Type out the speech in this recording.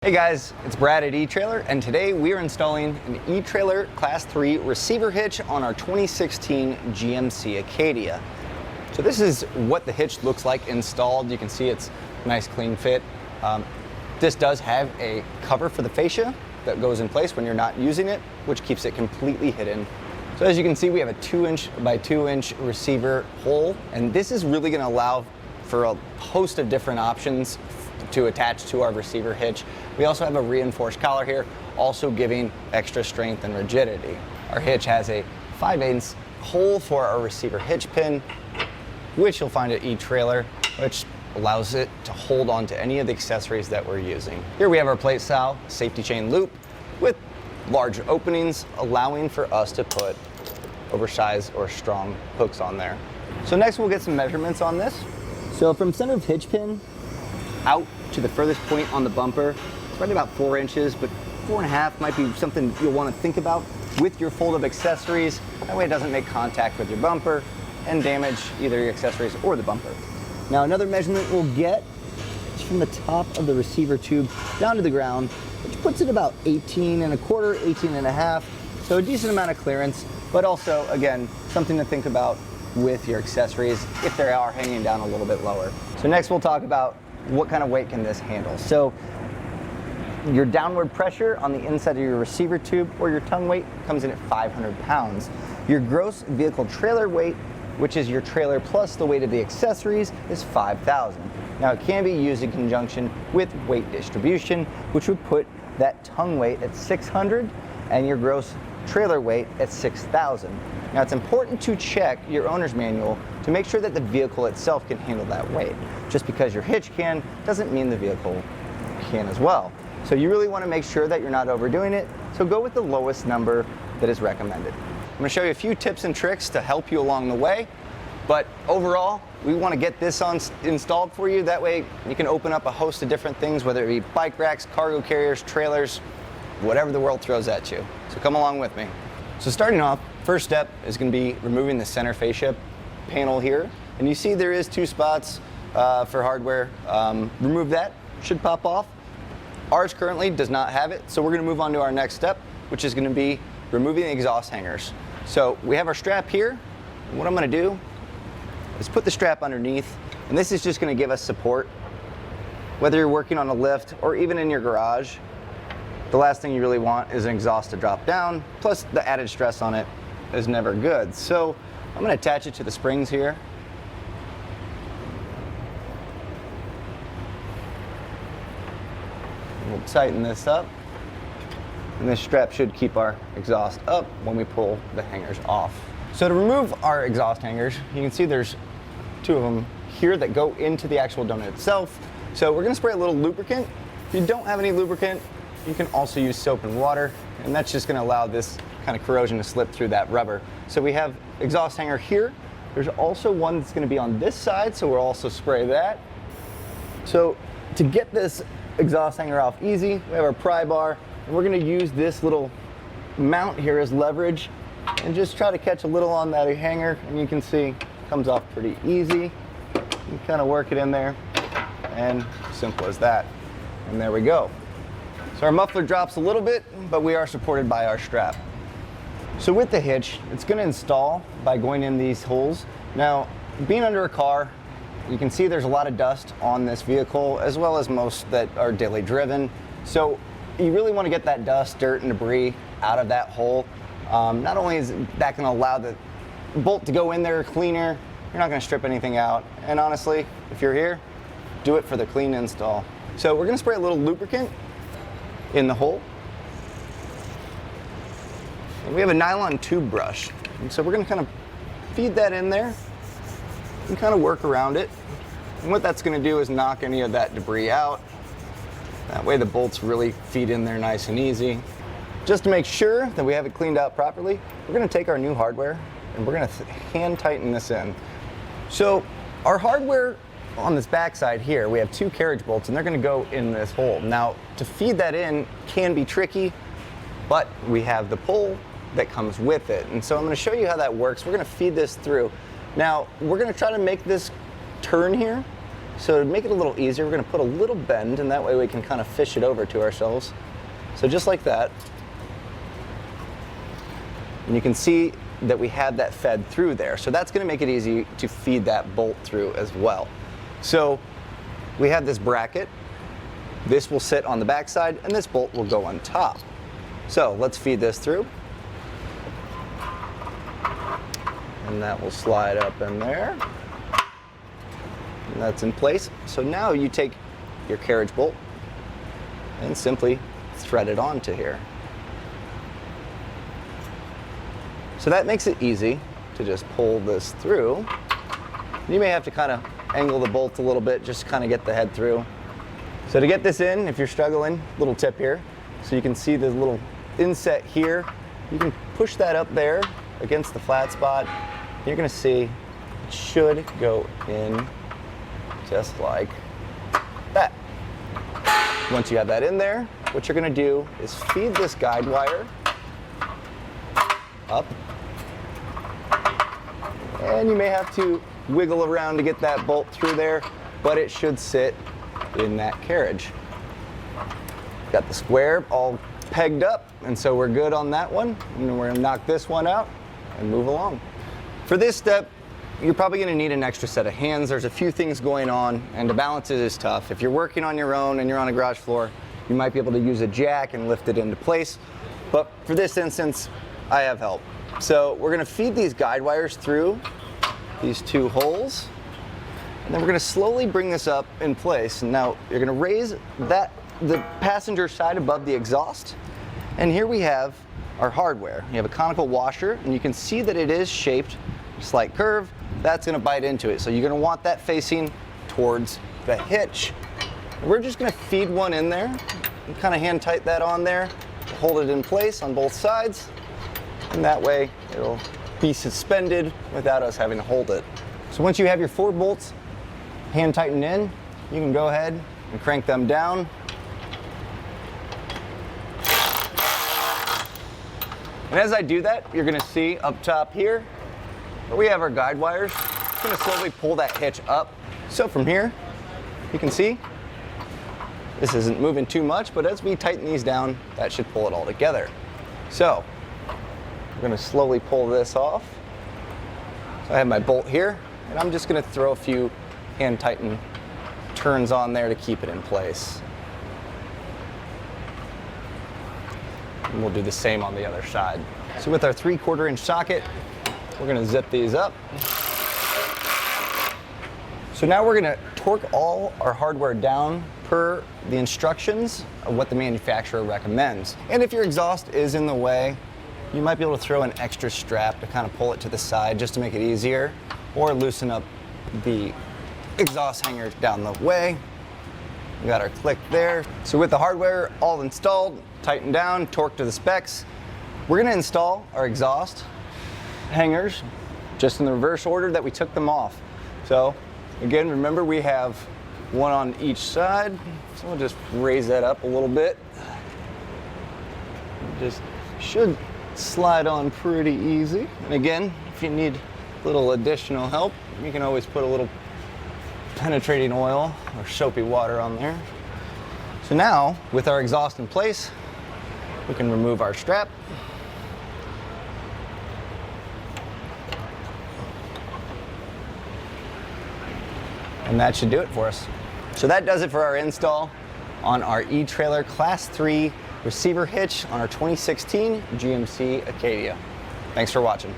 Hey guys, it's Brad at eTrailer, and today we are installing an eTrailer Class 3 Receiver Hitch on our 2016 GMC Acadia. So this is what the hitch looks like installed. You can see it's a nice clean fit. This does have a cover for the fascia that goes in place when you're not using it, which keeps it completely hidden. So as you can see, we have a 2-inch by 2-inch receiver hole, and this is really going to allow for a host of different options to attach to our receiver hitch. We also have a reinforced collar here, also giving extra strength and rigidity. Our hitch has a 5/8 hole for our receiver hitch pin, which you'll find at eTrailer, which allows it to hold on to any of the accessories that we're using. Here we have our plate style safety chain loop with large openings, allowing for us to put oversized or strong hooks on there. So next we'll get some measurements on this. So from center of hitch pin out to the furthest point on the bumper, it's probably about 4 inches, but 4.5 might be something you'll want to think about with your fold of accessories. That way it doesn't make contact with your bumper and damage either your accessories or the bumper. Now another measurement we'll get is from the top of the receiver tube down to the ground, which puts it about 18.25, 18.5. So a decent amount of clearance, but also, again, something to think about with your accessories if they are hanging down a little bit lower. So next we'll talk about what kind of weight can this handle. So your downward pressure on the inside of your receiver tube or your tongue weight comes in at 500 pounds. Your gross vehicle trailer weight, which is your trailer plus the weight of the accessories, is 5,000. Now it can be used in conjunction with weight distribution, which would put that tongue weight at 600 and your gross trailer weight at 6,000. Now it's important to check your owner's manual to make sure that the vehicle itself can handle that weight. Just because your hitch can doesn't mean the vehicle can as well. So you really want to make sure that you're not overdoing it, so go with the lowest number that is recommended. I'm going to show you a few tips and tricks to help you along the way, but overall we want to get this installed for you. That way you can open up a host of different things, whether it be bike racks, cargo carriers, trailers, whatever the world throws at you. So come along with me. So starting off, first step is going to be removing the center fascia panel here. And you see there is 2 spots for hardware. Remove that, should pop off. Ours currently does not have it, so we're going to move on to our next step, which is going to be removing the exhaust hangers. So we have our strap here. And what I'm going to do is put the strap underneath, and this is just going to give us support. Whether you're working on a lift or even in your garage, the last thing you really want is an exhaust to drop down, plus the added stress on it is never good. So I'm going to attach it to the springs here. We'll tighten this up, and this strap should keep our exhaust up when we pull the hangers off. So to remove our exhaust hangers, you can see there's 2 of them here that go into the actual donut itself. So we're going to spray a little lubricant. If you don't have any lubricant, you can also use soap and water, and that's just going to allow this kind of corrosion to slip through that rubber. So we have exhaust hanger here. There's also one that's going to be on this side, so we'll also spray that. So to get this exhaust hanger off easy, we have our pry bar, and we're going to use this little mount here as leverage and just try to catch a little on that hanger, and you can see it comes off pretty easy. You kind of work it in there, and simple as that. And there we go. So our muffler drops a little bit, but we are supported by our strap. So with the hitch, it's going to install by going in these holes. Now, being under a car, you can see there's a lot of dust on this vehicle, as well as most that are daily driven. So you really want to get that dust, dirt, and debris out of that hole. Not only is that going to allow the bolt to go in there cleaner, you're not going to strip anything out. And honestly, if you're here, do it for the clean install. So we're going to spray a little lubricant in the hole. And we have a nylon tube brush. And so we're going to kind of feed that in there and kind of work around it. And what that's going to do is knock any of that debris out. That way the bolts really feed in there nice and easy. Just to make sure that we have it cleaned out properly, we're going to take our new hardware and we're going to hand tighten this in. So our hardware on this back side here, we have 2 carriage bolts, and they're going to go in this hole. Now, to feed that in can be tricky, but we have the pull that comes with it. And so I'm going to show you how that works. We're going to feed this through. Now, we're going to try to make this turn here. So to make it a little easier, we're going to put a little bend, and that way we can kind of fish it over to ourselves. So just like that. And you can see that we had that fed through there. So that's going to make it easy to feed that bolt through as well. So we have this bracket. This will sit on the backside, and this bolt will go on top. So let's feed this through. And that will slide up in there. And that's in place. So now you take your carriage bolt and simply thread it onto here. So that makes it easy to just pull this through. You may have to kind of angle the bolt a little bit just to kind of get the head through. So to get this in, if you're struggling, little tip here. So you can see the little inset here. You can push that up there against the flat spot. You're gonna see it should go in just like that. Once you have that in there, what you're gonna do is feed this guide wire up. And you may have to wiggle around to get that bolt through there, but it should sit in that carriage. Got the square all pegged up, and so we're good on that one. And we're gonna knock this one out and move along. For this step, you're probably gonna need an extra set of hands. There's a few things going on, and to balance it is tough. If you're working on your own and you're on a garage floor, you might be able to use a jack and lift it into place. But for this instance, I have help. So we're gonna feed these guide wires through these two holes, and then we're gonna slowly bring this up in place. Now you're gonna raise the passenger side above the exhaust, and here we have our hardware. You have a conical washer, and you can see that it is shaped a slight curve. That's gonna bite into it. So you're gonna want that facing towards the hitch. We're just gonna feed one in there and kind of hand tight that on there, hold it in place on both sides, and that way it'll be suspended without us having to hold it. So once you have your 4 bolts hand tightened in, you can go ahead and crank them down. And as I do that, you're gonna see up top here, where we have our guide wires. It's gonna slowly pull that hitch up. So from here, you can see, this isn't moving too much, but as we tighten these down, that should pull it all together. So, we're gonna slowly pull this off. So I have my bolt here, and I'm just gonna throw a few hand tighten turns on there to keep it in place. And we'll do the same on the other side. So with our 3/4 inch socket, we're gonna zip these up. So now we're gonna torque all our hardware down per the instructions of what the manufacturer recommends. And if your exhaust is in the way, you might be able to throw an extra strap to kind of pull it to the side just to make it easier, or loosen up the exhaust hanger down the way. We got our click there. So with the hardware all installed, tightened down, torqued to the specs, we're gonna install our exhaust hangers just in the reverse order that we took them off. So again, remember we have one on each side. So we'll just raise that up a little bit. Just should slide on pretty easy. And again, if you need a little additional help, you can always put a little penetrating oil or soapy water on there. So now, with our exhaust in place, we can remove our strap. And that should do it for us. So that does it for our install on our eTrailer Class 3 Receiver Hitch on our 2016 GMC Acadia. Thanks for watching.